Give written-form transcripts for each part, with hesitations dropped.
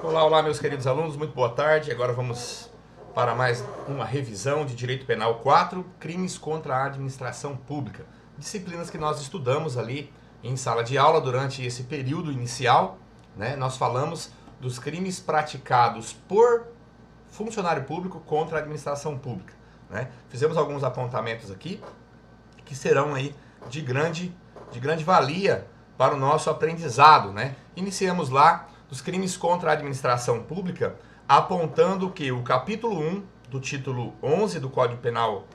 Olá, olá, meus queridos alunos, muito boa tarde. Agora vamos para mais uma revisão de Direito Penal 4, Crimes contra a Administração Pública. Disciplinas que nós estudamos ali em sala de aula durante esse período inicial, né? Nós falamos dos crimes praticados por funcionário público contra a administração pública, né? Fizemos alguns apontamentos aqui que serão aí de grande valia para o nosso aprendizado, né? Iniciamos lá dos crimes contra a administração pública, apontando que o capítulo 1 do título 11 do Código Penal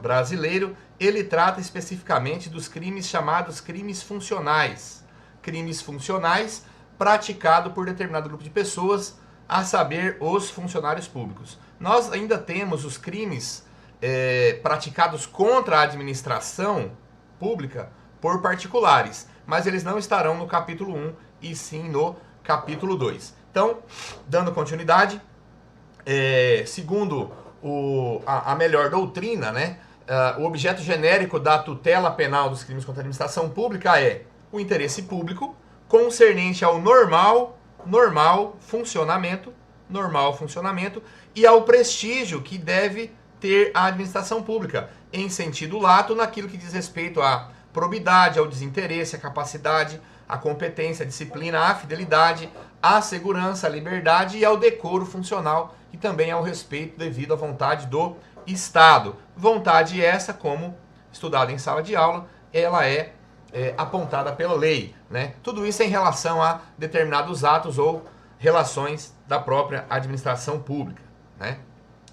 brasileiro, ele trata especificamente dos crimes chamados crimes funcionais. Crimes funcionais praticados por determinado grupo de pessoas, a saber, os funcionários públicos. Nós ainda temos os crimes praticados contra a administração pública por particulares, mas eles não estarão no capítulo 1 e sim no capítulo 2. Então, dando continuidade, segundo a melhor doutrina, né, o objeto genérico da tutela penal dos crimes contra a administração pública é o interesse público concernente ao normal funcionamento e ao prestígio que deve ter a administração pública, em sentido lato, naquilo que diz respeito à probidade, ao desinteresse, à capacidade, à competência, à disciplina, à fidelidade, à segurança, à liberdade e ao decoro funcional e também ao respeito devido à vontade do Estado. Vontade essa, como estudada em sala de aula, ela é apontada pela lei, né? Tudo isso em relação a determinados atos ou relações da própria administração pública, né?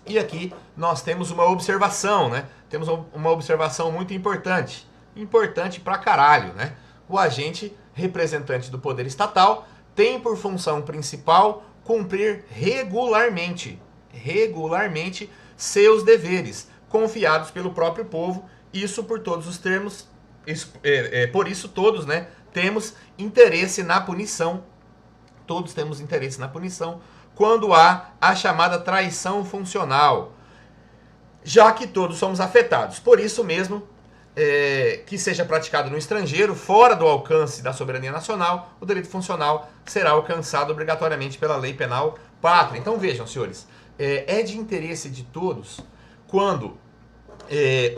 E aqui nós temos uma observação, né? Temos uma observação muito importante. Importante pra caralho, né? O agente representante do poder estatal tem por função principal cumprir regularmente seus deveres, confiados pelo próprio povo, isso por todos os termos, por isso todos, né, temos interesse na punição, quando há a chamada traição funcional, já que todos somos afetados. Por isso mesmo, que seja praticado no estrangeiro, fora do alcance da soberania nacional, o delito funcional será alcançado obrigatoriamente pela lei penal pátria. Então vejam, senhores, é de interesse de todos quando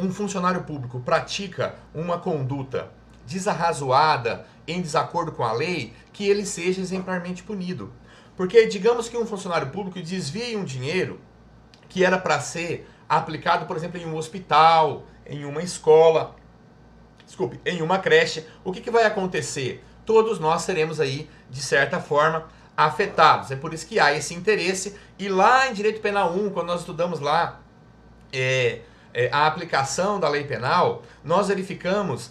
um funcionário público pratica uma conduta desarrazoada, em desacordo com a lei, que ele seja exemplarmente punido. Porque digamos que um funcionário público desvie um dinheiro que era para ser aplicado, por exemplo, em um hospital, em uma escola, em uma creche, o que vai acontecer? Todos nós seremos aí, de certa forma, afetados. É por isso que há esse interesse. E lá em Direito Penal 1, quando nós estudamos lá a aplicação da lei penal, nós verificamos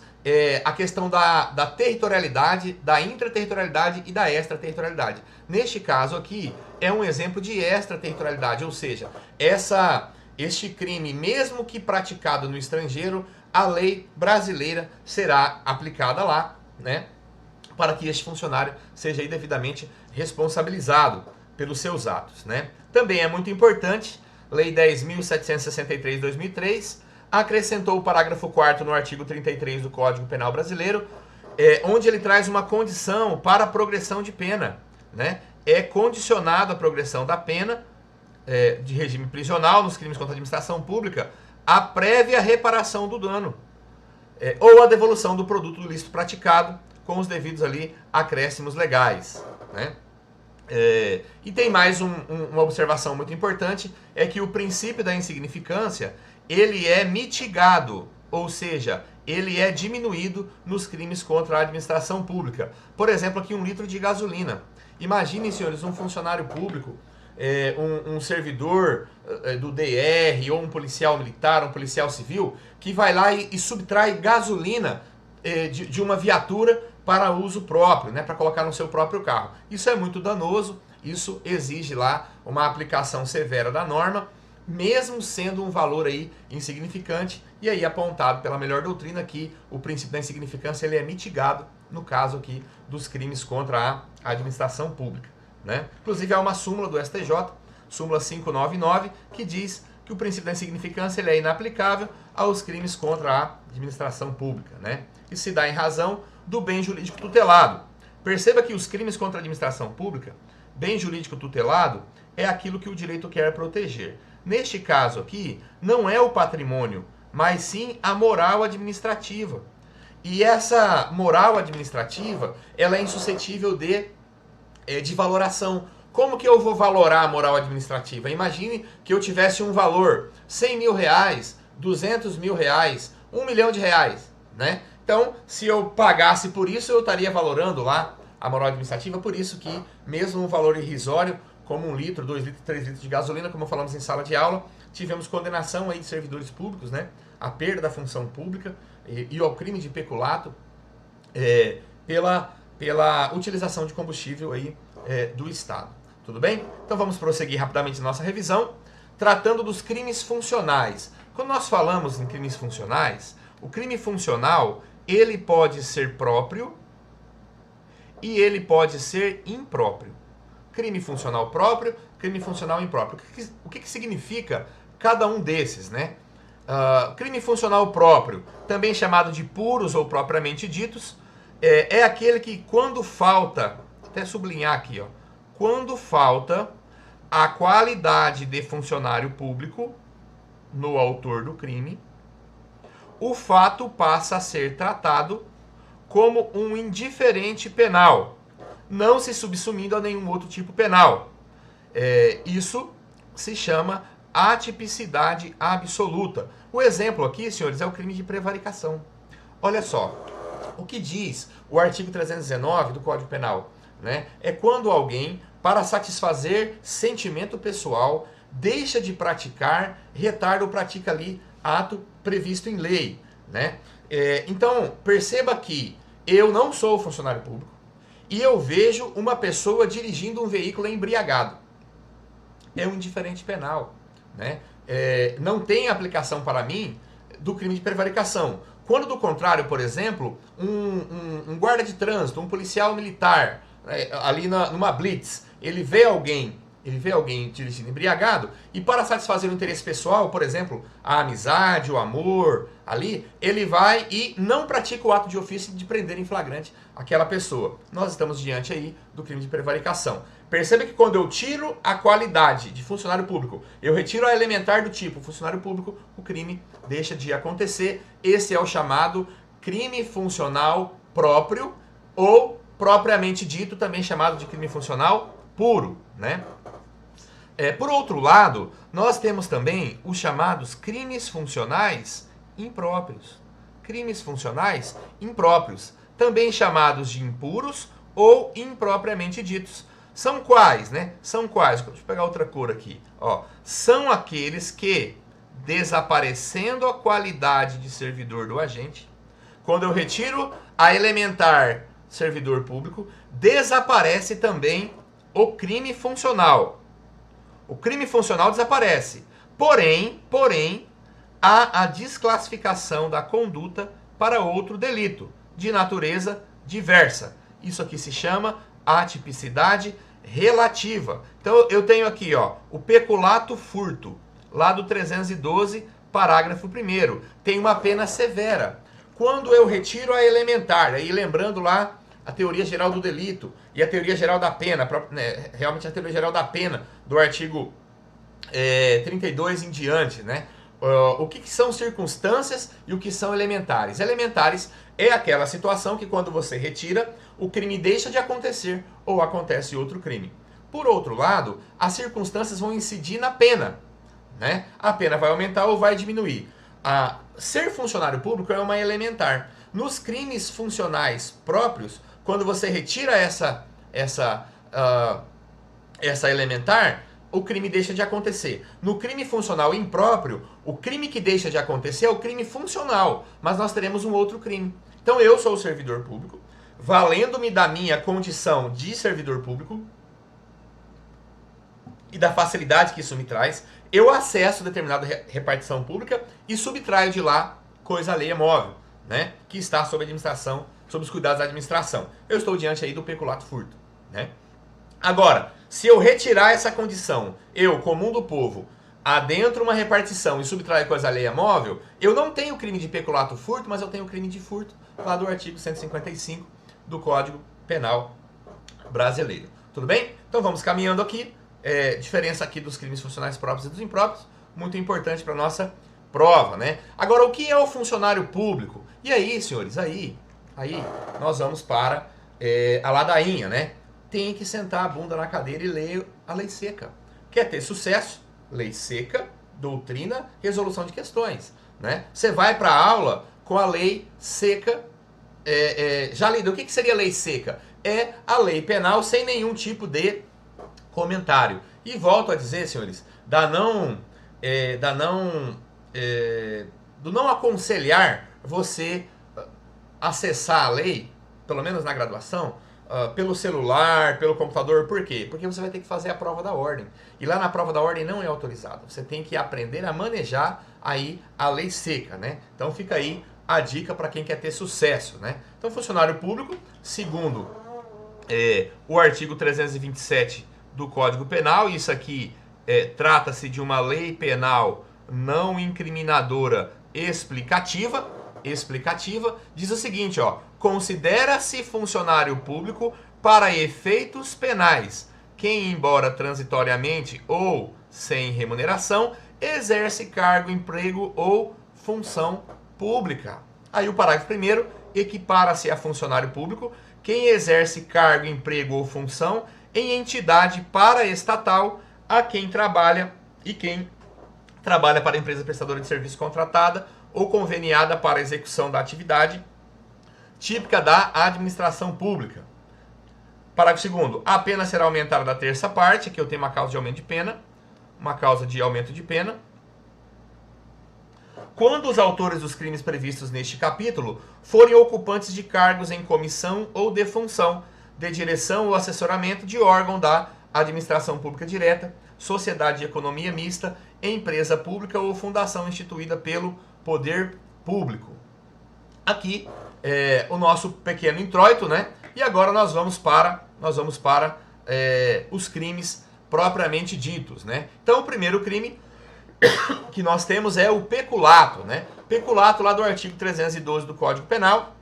a questão da territorialidade, da intraterritorialidade e da extraterritorialidade. Neste caso aqui, é um exemplo de extraterritorialidade, ou seja, este crime, mesmo que praticado no estrangeiro, a lei brasileira será aplicada lá, né, para que este funcionário seja aí devidamente responsabilizado pelos seus atos, né? Também é muito importante, Lei 10.763 de 2003, acrescentou o parágrafo 4º no artigo 33 do Código Penal Brasileiro, onde ele traz uma condição para a progressão de pena, né? É condicionado a progressão da pena de regime prisional nos crimes contra a administração pública a prévia reparação do dano ou a devolução do produto do ilícito praticado com os devidos ali acréscimos legais, né? E tem mais uma observação muito importante, é que o princípio da insignificância ele é mitigado, ou seja, ele é diminuído nos crimes contra a administração pública. Por exemplo, aqui 1 litro de gasolina. Imaginem, senhores, um funcionário público, um servidor do DR, ou um policial militar, um policial civil, que vai lá e subtrai gasolina de uma viatura para uso próprio, né, para colocar no seu próprio carro. Isso é muito danoso, isso exige lá uma aplicação severa da norma, mesmo sendo um valor aí insignificante, e aí apontado pela melhor doutrina que o princípio da insignificância ele é mitigado no caso aqui dos crimes contra a administração pública, né? Inclusive há uma súmula do STJ, súmula 599, que diz que o princípio da insignificância ele é inaplicável aos crimes contra a administração pública, né? Isso se dá em razão do bem jurídico tutelado. Perceba que os crimes contra a administração pública, bem jurídico tutelado, é aquilo que o direito quer proteger. Neste caso aqui, não é o patrimônio, mas sim a moral administrativa. E essa moral administrativa, ela é insuscetível de valoração. Como que eu vou valorar a moral administrativa? Imagine que eu tivesse um valor, 100 mil reais, 200 mil reais, 1 milhão de reais, né? Então, se eu pagasse por isso, eu estaria valorando lá a moral administrativa, por isso que mesmo um valor irrisório, como 1 litro, 2 litros, 3 litros de gasolina, como falamos em sala de aula, tivemos condenação aí de servidores públicos, né? A perda da função pública e ao crime de peculato pela utilização de combustível aí, do Estado. Tudo bem? Então vamos prosseguir rapidamente nossa revisão, tratando dos crimes funcionais. Quando nós falamos em crimes funcionais, o crime funcional, ele pode ser próprio e ele pode ser impróprio. Crime funcional próprio, crime funcional impróprio. O que significa cada um desses, né? Crime funcional próprio, também chamado de puros ou propriamente ditos, é aquele que quando falta, até sublinhar aqui, ó, quando falta a qualidade de funcionário público no autor do crime, o fato passa a ser tratado como um indiferente penal, não se subsumindo a nenhum outro tipo penal. Isso se chama atipicidade absoluta. O exemplo aqui, senhores, é o crime de prevaricação. Olha só, o que diz o artigo 319 do Código Penal, né? É quando alguém, para satisfazer sentimento pessoal, deixa de praticar, retarda ou pratica ali ato previsto em lei, né? Então, perceba que eu não sou funcionário público e eu vejo uma pessoa dirigindo um veículo embriagado. É um indiferente penal, né? Não tem aplicação para mim do crime de prevaricação. Quando, do contrário, por exemplo, um guarda de trânsito, um policial militar, ali numa blitz, ele vê alguém dirigindo embriagado e para satisfazer o interesse pessoal, por exemplo, a amizade, o amor, ali, ele vai e não pratica o ato de ofício de prender em flagrante aquela pessoa. Nós estamos diante aí do crime de prevaricação. Perceba que quando eu tiro a qualidade de funcionário público, eu retiro a elementar do tipo funcionário público, o crime deixa de acontecer. Esse é o chamado crime funcional próprio ou propriamente dito, também chamado de crime funcional puro, né? Por outro lado, nós temos também os chamados crimes funcionais impróprios. Crimes funcionais impróprios, também chamados de impuros ou impropriamente ditos. São quais, né? São quais? Deixa eu pegar outra cor aqui. Ó, são aqueles que, desaparecendo a qualidade de servidor do agente, quando eu retiro a elementar servidor público, desaparece também o crime funcional. O crime funcional desaparece. Porém, há a desclassificação da conduta para outro delito, de natureza diversa. Isso aqui se chama atipicidade relativa. Então, eu tenho aqui, ó, o peculato furto, lá do 312, parágrafo 1º. Tem uma pena severa. Quando eu retiro a elementar, aí lembrando lá a teoria geral do delito e a teoria geral da pena, né, realmente a teoria geral da pena do artigo 32 em diante, né? O que são circunstâncias e o que são elementares? Elementares é aquela situação que quando você retira, o crime deixa de acontecer ou acontece outro crime. Por outro lado, as circunstâncias vão incidir na pena, né? A pena vai aumentar ou vai diminuir. Ser funcionário público é uma elementar. Nos crimes funcionais próprios, quando você retira essa elementar, o crime deixa de acontecer. No crime funcional impróprio, o crime que deixa de acontecer é o crime funcional, mas nós teremos um outro crime. Então eu sou o servidor público, valendo-me da minha condição de servidor público e da facilidade que isso me traz, eu acesso determinada repartição pública e subtraio de lá coisa alheia móvel, né, que está sob administração, sob os cuidados da administração. Eu estou diante aí do peculato furto, né? Agora, se eu retirar essa condição, eu, comum do povo, adentro uma repartição e subtraio coisa alheia móvel, eu não tenho crime de peculato furto, mas eu tenho crime de furto, lá do artigo 155 do Código Penal brasileiro. Tudo bem? Então vamos caminhando aqui. Diferença aqui dos crimes funcionais próprios e dos impróprios, muito importante para nossa prova, né? Agora, o que é o funcionário público? E aí, senhores, aí nós vamos para a ladainha, né? Tem que sentar a bunda na cadeira e ler a lei seca. Quer ter sucesso? Lei seca, doutrina, resolução de questões, né? Você vai para a aula com a lei seca já lida. O que seria lei seca? É a lei penal sem nenhum tipo de comentário. E volto a dizer, senhores, do não aconselhar você acessar a lei, pelo menos na graduação, pelo celular, pelo computador. Por quê? Porque você vai ter que fazer a prova da ordem. E lá na prova da ordem não é autorizado. Você tem que aprender a manejar aí a lei seca, né? Então fica aí a dica para quem quer ter sucesso, né? Então, funcionário público, segundo o artigo 327 do Código Penal, isso aqui trata-se de uma lei penal não incriminadora explicativa, diz o seguinte, ó: considera-se funcionário público para efeitos penais quem, embora transitoriamente ou sem remuneração, exerce cargo, emprego ou função pública. Aí o parágrafo 1º equipara-se a funcionário público quem exerce cargo, emprego ou função em entidade paraestatal a quem trabalha para a empresa prestadora de serviço contratada ou conveniada para a execução da atividade típica da administração pública. Parágrafo 2º. A pena será aumentada da terça parte, que eu tenho uma causa de aumento de pena, quando os autores dos crimes previstos neste capítulo forem ocupantes de cargos em comissão ou de função, de direção ou assessoramento de órgão da administração pública direta, sociedade de economia mista, empresa pública ou fundação instituída pelo poder público. Aqui o nosso pequeno introito, né? E agora nós vamos para os crimes propriamente ditos, né? Então, o primeiro crime que nós temos é o peculato, né? Peculato lá do artigo 312 do Código Penal.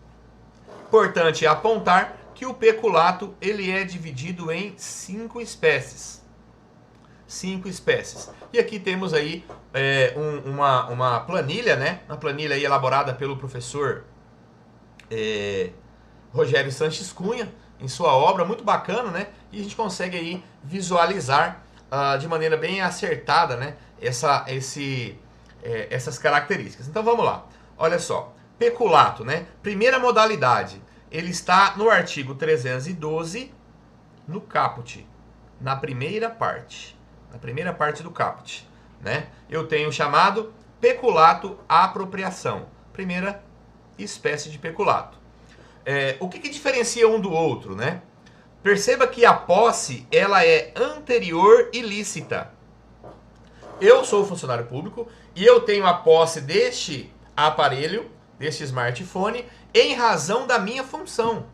Importante apontar que o peculato ele é dividido em 5 espécies. 5 espécies. E aqui temos aí uma planilha, né? Uma planilha aí elaborada pelo professor Rogério Sanches Cunha, em sua obra, muito bacana, né? E a gente consegue aí visualizar de maneira bem acertada, né? Essas características. Então vamos lá. Olha só. Peculato, né? Primeira modalidade. Ele está no artigo 312, no caput. Na primeira parte. Na primeira parte do caput, né? Eu tenho o chamado peculato apropriação. Primeira espécie de peculato. O que diferencia um do outro, né? Perceba que a posse ela é anterior e lícita. Eu sou funcionário público e eu tenho a posse deste aparelho, deste smartphone, em razão da minha função.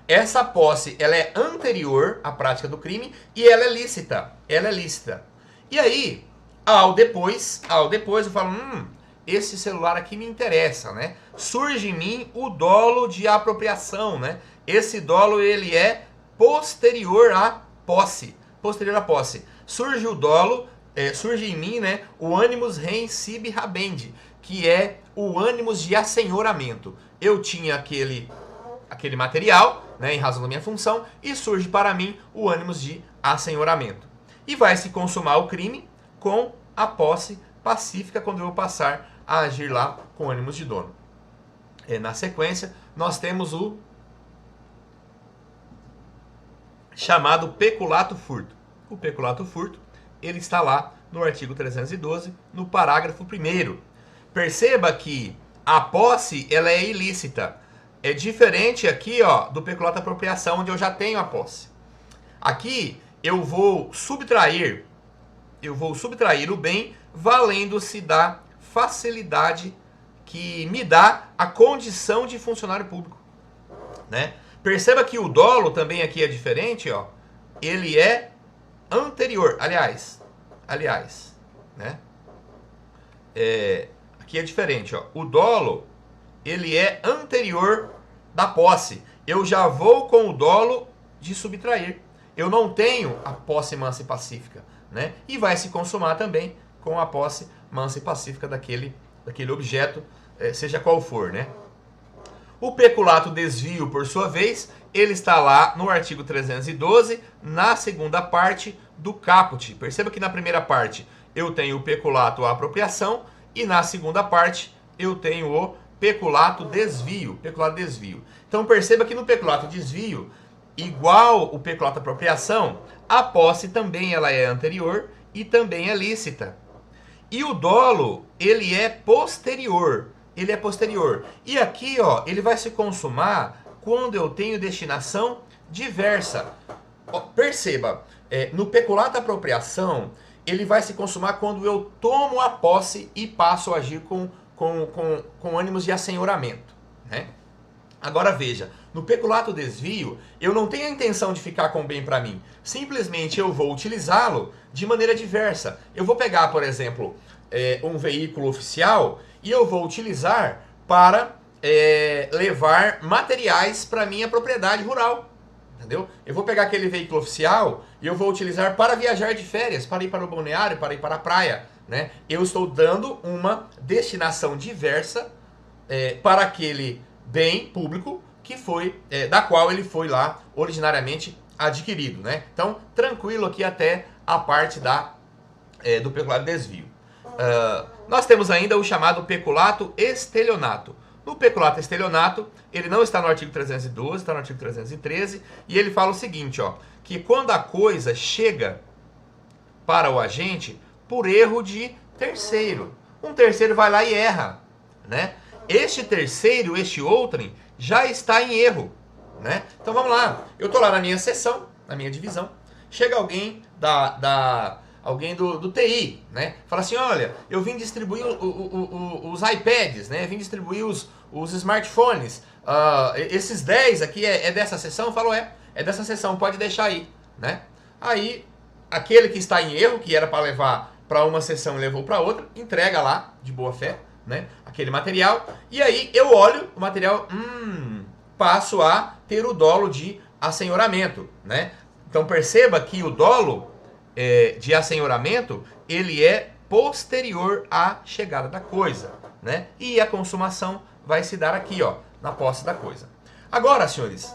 Essa posse ela é anterior à prática do crime e ela é lícita. E aí, ao depois eu falo, esse celular aqui me interessa, né? Surge em mim o dolo de apropriação, né? Esse dolo ele é posterior à posse. Surge o dolo, surge em mim, né, o animus rem sibi habendi, que é o animus de assenhoramento. Eu tinha aquele material, né, em razão da minha função, e surge para mim o animus de assenhoramento. E vai se consumar o crime com a posse pacífica, quando eu vou passar a agir lá com ânimos de dono. Na sequência, nós temos o chamado peculato furto. O peculato furto, ele está lá no artigo 312, no parágrafo 1º. Perceba que a posse ela é ilícita. É diferente aqui, ó, do peculato apropriação, onde eu já tenho a posse. Aqui eu vou subtrair o bem valendo-se da facilidade que me dá a condição de funcionário público, né? Perceba que o dolo também aqui é diferente, ó. Ele é anterior, aliás, né? Aqui é diferente, ó. O dolo ele é anterior da posse eu já vou com o dolo de subtrair. Eu não tenho a posse mansa e pacífica, né? E vai se consumar também com a posse mansa e pacífica daquele objeto, seja qual for, né? O peculato desvio, por sua vez, ele está lá no artigo 312, na segunda parte do caput. Perceba que na primeira parte eu tenho o peculato à apropriação e na segunda parte eu tenho o peculato desvio. Então perceba que no peculato desvio, igual o peculato à apropriação, a posse também ela é anterior e também é lícita. E o dolo, ele é posterior. E aqui, ó, ele vai se consumar quando eu tenho destinação diversa. Ó, perceba, no peculato à apropriação, ele vai se consumar quando eu tomo a posse e passo a agir com ânimos de assenhoramento, né? Agora veja, no peculato desvio, eu não tenho a intenção de ficar com o bem para mim. Simplesmente eu vou utilizá-lo de maneira diversa. Eu vou pegar, por exemplo, um veículo oficial e eu vou utilizar para levar materiais para minha propriedade rural. Entendeu? Eu vou pegar aquele veículo oficial e eu vou utilizar para viajar de férias, para ir para o balneário, para ir para a praia, né? Eu estou dando uma destinação diversa para aquele bem público que foi, da qual ele foi lá originariamente adquirido, né? Então, tranquilo aqui até a parte do peculato desvio. Nós temos ainda o chamado peculato estelionato. No peculato estelionato, ele não está no artigo 312, está no artigo 313, e ele fala o seguinte, ó, que quando a coisa chega para o agente por erro de terceiro, um terceiro vai lá e erra, né? Este terceiro, este outrem, já está em erro, né? Então vamos lá, eu estou lá na minha seção, na minha divisão, chega alguém alguém do TI, né? Fala assim, olha, eu vim distribuir os iPads, né? Vim distribuir os smartphones. Esses 10 aqui é dessa seção? Eu falo, é dessa seção, pode deixar aí, né? Aí, aquele que está em erro, que era para levar para uma seção e levou para outra, entrega lá, de boa fé, né? Aquele material. E aí, eu olho o material, passo a ter o dolo de assenhoramento, né? Então, perceba que o dolo de assenhoramento, ele é posterior à chegada da coisa, né? E a consumação vai se dar aqui, ó, na posse da coisa. Agora, senhores,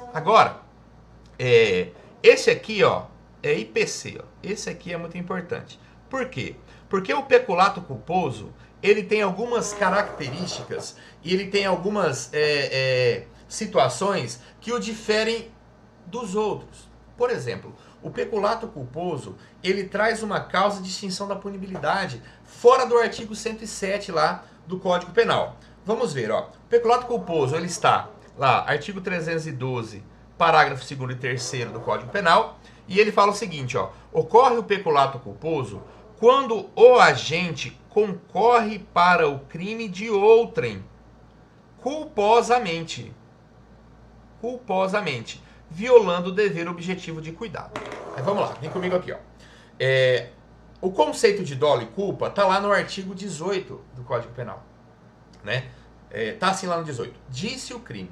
esse aqui, ó, é IPC, ó. Esse aqui é muito importante. Por quê? Porque o peculato culposo, ele tem algumas características e ele tem algumas situações que o diferem dos outros. Por exemplo, o peculato culposo, ele traz uma causa de extinção da punibilidade fora do artigo 107 lá do Código Penal. Vamos ver, ó. O peculato culposo, ele está lá, artigo 312, parágrafo 2º e 3º do Código Penal, e ele fala o seguinte, ó: ocorre o peculato culposo quando o agente concorre para o crime de outrem culposamente, violando o dever objetivo de cuidado. Aí vamos lá, vem comigo aqui, ó. O conceito de dolo e culpa está lá no artigo 18 do Código Penal, né? Tá assim lá no 18. Disse o crime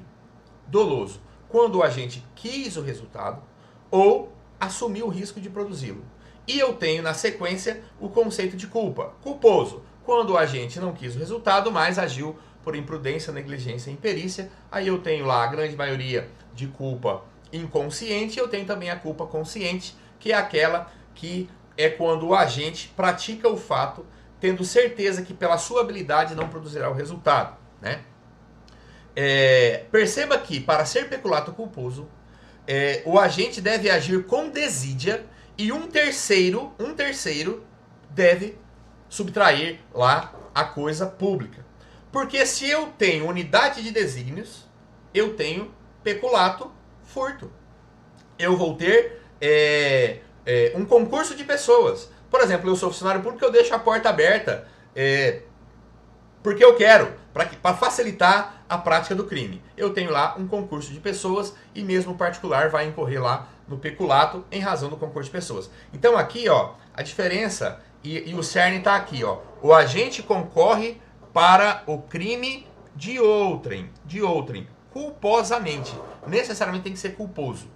doloso quando o agente quis o resultado ou assumiu o risco de produzi-lo. E eu tenho na sequência o conceito de culpa. Culposo, quando o agente não quis o resultado, mas agiu por imprudência, negligência e imperícia. Aí eu tenho lá a grande maioria de culpa inconsciente, eu tenho também a culpa consciente, que é aquela que é quando o agente pratica o fato tendo certeza que pela sua habilidade não produzirá o resultado, né? Perceba que para ser peculato culposo, o agente deve agir com desídia e um terceiro deve subtrair lá a coisa pública. Porque se eu tenho unidade de desígnios, eu tenho peculato furto. Eu vou ter um concurso de pessoas. Por exemplo, eu sou funcionário público, eu deixo a porta aberta porque eu quero, para facilitar a prática do crime. Eu tenho lá um concurso de pessoas e mesmo o particular vai incorrer lá no peculato em razão do concurso de pessoas. Então aqui, ó, a diferença e o cerne está aqui, ó. O agente concorre para o crime de outrem culposamente. Necessariamente tem que ser culposo.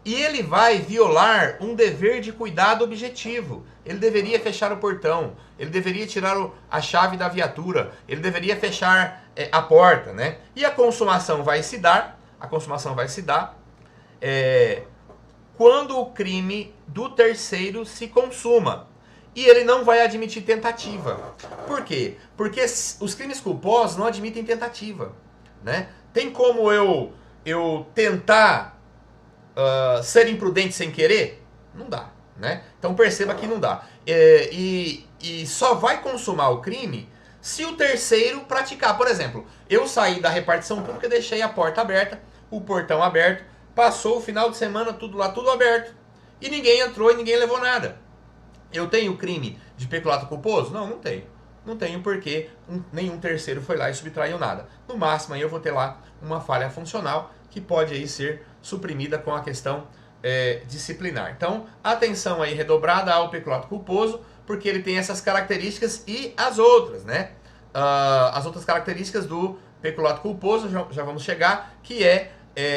E ele vai violar um dever de cuidado objetivo. Ele deveria fechar o portão, ele deveria tirar a chave da viatura, ele deveria fechar a porta, né? E a consumação vai se dar, quando o crime do terceiro se consuma. E ele não vai admitir tentativa. Por quê? Porque os crimes culposos não admitem tentativa, né? Tem como eu tentar ser imprudente sem querer? Não dá, né? Então perceba que não dá. E só vai consumar o crime se o terceiro praticar. Por exemplo, eu saí da repartição pública e deixei a porta aberta, o portão aberto, passou o final de semana tudo lá, tudo aberto, e ninguém entrou e ninguém levou nada. Eu tenho crime de peculato culposo? Não, não tenho. Não tenho porque nenhum terceiro foi lá e subtraiu nada. No máximo aí eu vou ter lá uma falha funcional que pode aí ser suprimida com a questão disciplinar. Então, atenção aí redobrada ao peculato culposo, porque ele tem essas características e as outras, né? As outras características do peculato culposo, já vamos chegar, que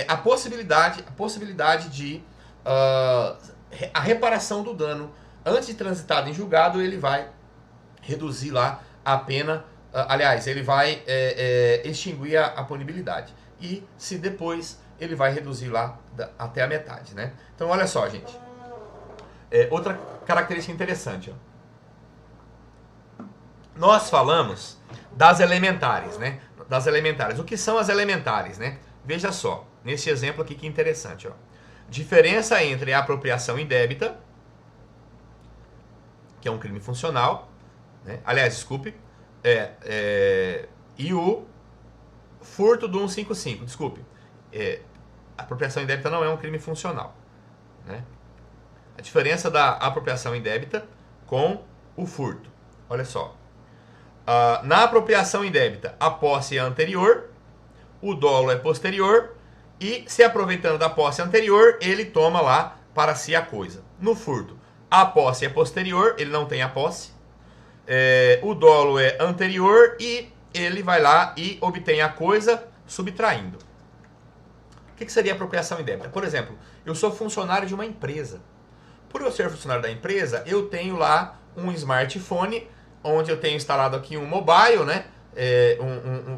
a possibilidade de a reparação do dano antes de transitado em julgado. Ele vai reduzir lá a pena, aliás, ele vai extinguir a punibilidade. E se depois, ele vai reduzir lá até a metade, né? Então, olha só, gente. Outra característica interessante, ó. Nós falamos das elementares, né? Das elementares. O que são as elementares, né? Veja só, nesse exemplo aqui que interessante, ó. Diferença entre a apropriação indébita, que é um crime funcional, né? Aliás, desculpe, e o furto do 155, desculpe. A apropriação indébita não é um crime funcional, né? A diferença da apropriação indébita com o furto. Olha só. Na apropriação indébita, a posse é anterior, o dolo é posterior, e se aproveitando da posse anterior, ele toma lá para si a coisa. No furto, a posse é posterior, ele não tem a posse, o dolo é anterior e ele vai lá e obtém a coisa subtraindo. O que seria apropriação indébita? Por exemplo, eu sou funcionário de uma empresa. Por eu ser funcionário da empresa, eu tenho lá um smartphone, onde eu tenho instalado aqui um mobile, né?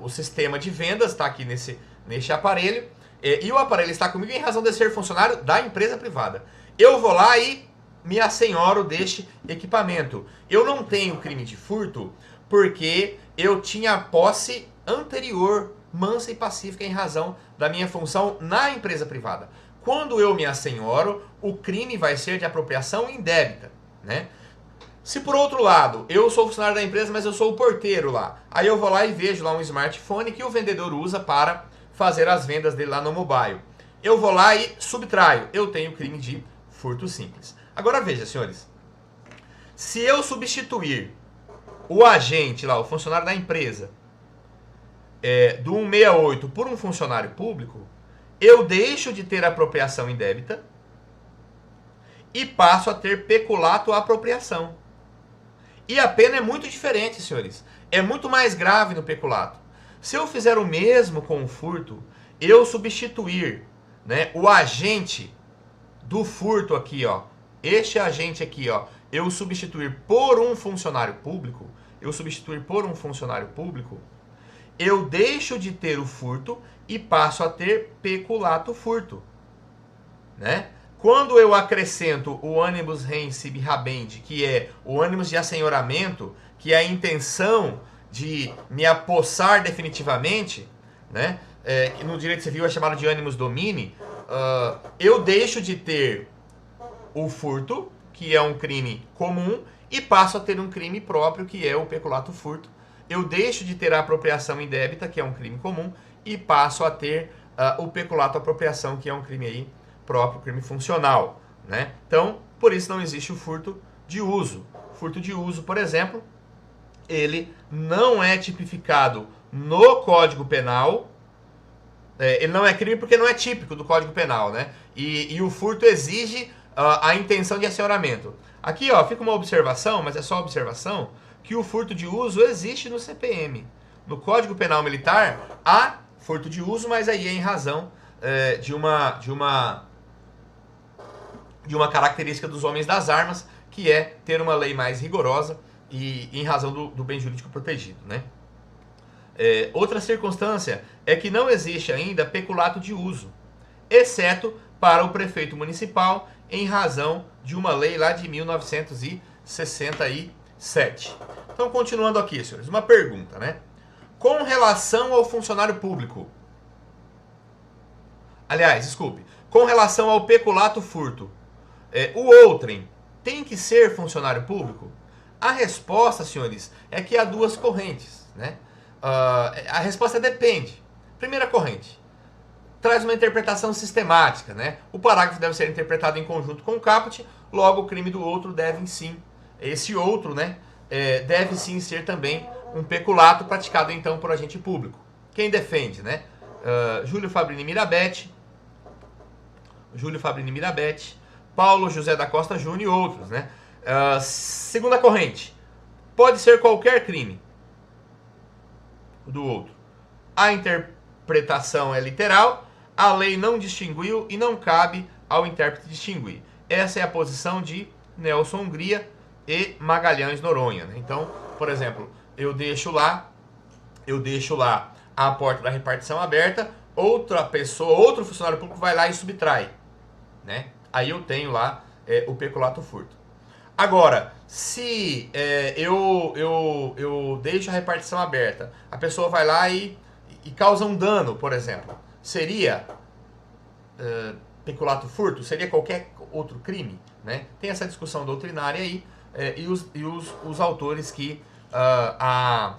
O sistema de vendas está aqui neste aparelho. E o aparelho está comigo em razão de ser funcionário da empresa privada. Eu vou lá e me assenhoro deste equipamento. Eu não tenho crime de furto porque eu tinha posse anterior, mansa e pacífica, em razão da minha função na empresa privada. Quando eu me assenhoro, o crime vai ser de apropriação indébita, né? Se por outro lado, eu sou funcionário da empresa, mas eu sou o porteiro lá, aí eu vou lá e vejo lá um smartphone que o vendedor usa para fazer as vendas dele lá no mobile. Eu vou lá e subtraio. Eu tenho crime de furto simples. Agora veja, senhores. Se eu substituir o agente lá, o funcionário da empresa, do 168 por um funcionário público, eu deixo de ter apropriação indébita e passo a ter peculato à apropriação. E a pena é muito diferente, senhores. É muito mais grave no peculato. Se eu fizer o mesmo com o furto, eu substituir, né, o agente do furto aqui, ó, este agente aqui, ó, eu substituir por um funcionário público, eu deixo de ter o furto e passo a ter peculato furto, né? Quando eu acrescento o animus rem sibi habendi, que é o animus de assenhoramento, que é a intenção de me apossar definitivamente, né? Que no direito civil é chamado de animus domini, eu deixo de ter o furto, que é um crime comum, e passo a ter um crime próprio, que é o peculato furto. Eu deixo de ter a apropriação indébita, que é um crime comum, e passo a ter o peculato apropriação, que é um crime aí próprio, crime funcional, né? Então, por isso não existe o furto de uso. Furto de uso, por exemplo, ele não é tipificado no Código Penal. Ele não é crime porque não é típico do Código Penal, né? E o furto exige a intenção de assenhoramento. Aqui, ó, fica uma observação, mas é só observação, que o furto de uso existe no CPM. No Código Penal Militar, há furto de uso, mas aí é em razão de uma característica dos homens das armas, que é ter uma lei mais rigorosa e em razão do bem jurídico protegido, né? Outra circunstância é que não existe ainda peculato de uso, exceto para o prefeito municipal, em razão de uma lei lá de 1967. Então, continuando aqui, senhores, uma pergunta, né? Com relação ao funcionário público, aliás, desculpe, com relação ao peculato furto, o outrem tem que ser funcionário público? A resposta, senhores, é que há duas correntes, né? A resposta depende. Primeira corrente, traz uma interpretação sistemática, né? O parágrafo deve ser interpretado em conjunto com o caput, logo o crime do outro deve sim, esse outro, né? Deve sim ser também um peculato praticado então por agente público. Quem defende, né? Júlio Fabrini Mirabete, Paulo José da Costa Júnior e outros, né? Segunda corrente, pode ser qualquer crime do outro. A interpretação é literal, a lei não distinguiu e não cabe ao intérprete distinguir. Essa é a posição de Nelson Hungria e Magalhães Noronha, né? Então, por exemplo, eu deixo lá a porta da repartição aberta, outra pessoa, outro funcionário público vai lá e subtrai, né? Aí eu tenho lá o peculato furto. Agora, se eu deixo a repartição aberta, a pessoa vai lá e causa um dano, por exemplo, seria peculato furto? Seria qualquer outro crime, né? Tem essa discussão doutrinária aí, e os autores que a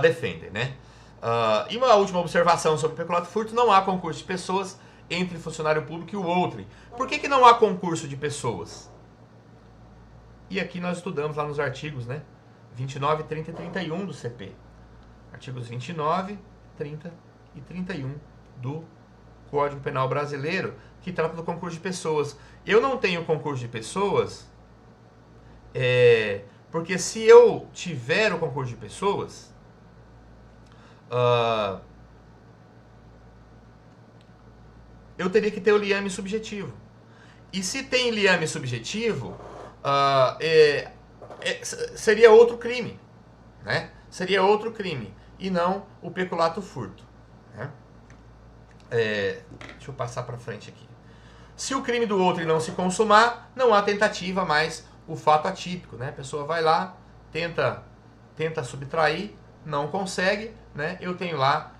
defendem, né? E uma última observação sobre peculato furto: não há concurso de pessoas entre funcionário público e o outrem. Por que não há concurso de pessoas? E aqui nós estudamos lá nos artigos, né? 29, 30 e 31 do CP. Artigos 29, 30 e 31 do Código Penal Brasileiro, que trata do concurso de pessoas. Eu não tenho concurso de pessoas, porque se eu tiver o concurso de pessoas, eu teria que ter o liame subjetivo. E se tem liame subjetivo, seria outro crime, né? Seria outro crime, e não o peculato furto, né? Deixa eu passar para frente aqui. Se o crime do outro não se consumar, não há tentativa, mas o fato atípico, né? A pessoa vai lá, tenta subtrair, não consegue, né? Eu tenho lá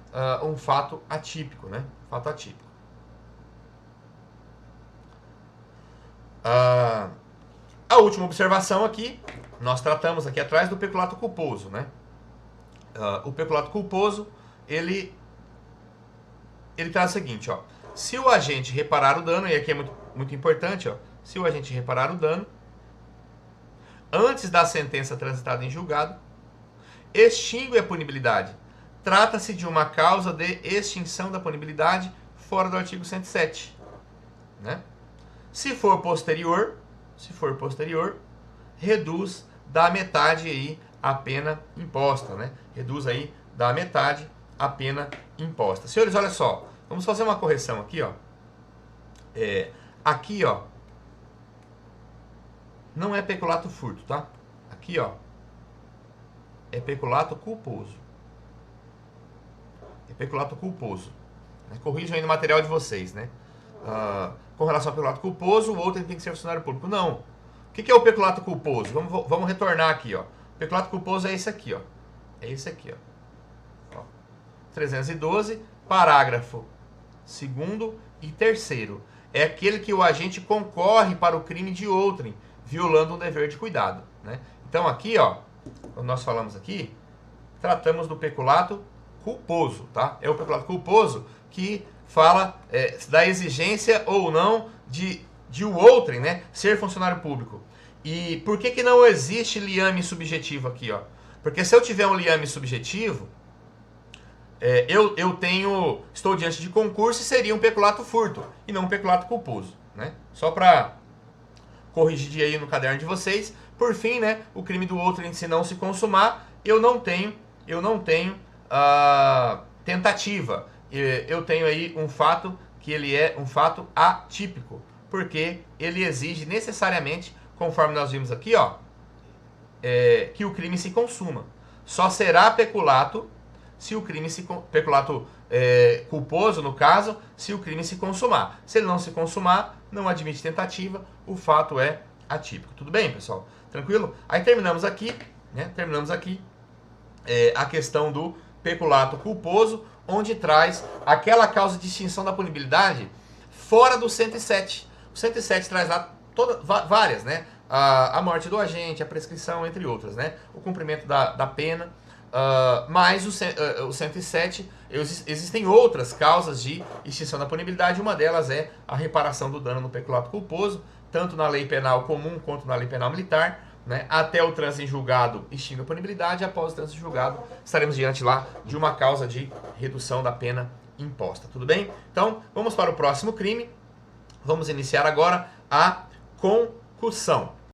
um fato atípico, né? Fato atípico. A última observação aqui, nós tratamos aqui atrás do peculato culposo, né? O peculato culposo, ele traz o seguinte, ó: se o agente reparar o dano, e aqui é muito, muito importante, ó, se o agente reparar o dano antes da sentença transitada em julgado, extingue a punibilidade. Trata-se de uma causa de extinção da punibilidade fora do artigo 107, né? Se for posterior, reduz da metade aí a pena imposta, né? Reduz aí da metade a pena imposta. Senhores, olha só, vamos fazer uma correção aqui, ó. Aqui, ó, não é peculato furto, tá? Aqui, ó, é peculato culposo. É peculato culposo. Corrijam aí no material de vocês, né? Com relação ao peculato culposo, o outro tem que ser funcionário público. Não. O que é o peculato culposo? Vamos retornar aqui, ó. O peculato culposo é esse aqui, ó. É esse aqui, ó. 312, parágrafo 2º e 3º. É aquele que o agente concorre para o crime de outrem, violando um dever de cuidado, né? Então aqui, ó, quando nós falamos aqui, tratamos do peculato culposo, tá? É o peculato culposo que fala da exigência ou não de o outrem, né, ser funcionário público. E por que não existe liame subjetivo aqui, ó? Porque se eu tiver um liame subjetivo, estou diante de concurso e seria um peculato furto e não um peculato culposo, né? Só para corrigir aí no caderno de vocês. Por fim, né, o crime do outrem, se não se consumar, eu não tenho tentativa. Eu tenho aí um fato que ele é um fato atípico, porque ele exige necessariamente, conforme nós vimos aqui, ó, que o crime se consuma. Só será peculato se o crime peculato culposo, no caso, se o crime se consumar. Se ele não se consumar, não admite tentativa, o fato é atípico. Tudo bem, pessoal? Tranquilo? Aí terminamos aqui, né? Terminamos aqui a questão do peculato culposo, onde traz aquela causa de extinção da punibilidade fora do 107. O 107 traz lá várias, né? A morte do agente, a prescrição, entre outras, né? O cumprimento da pena. Mas o 107, existem outras causas de extinção da punibilidade. Uma delas é a reparação do dano no peculato culposo, tanto na lei penal comum quanto na lei penal militar, né? Até o trânsito em julgado extingue a punibilidade. Após o trânsito em julgado, estaremos diante lá de uma causa de redução da pena imposta. Tudo bem? Então, vamos para o próximo crime. Vamos iniciar agora a concussão.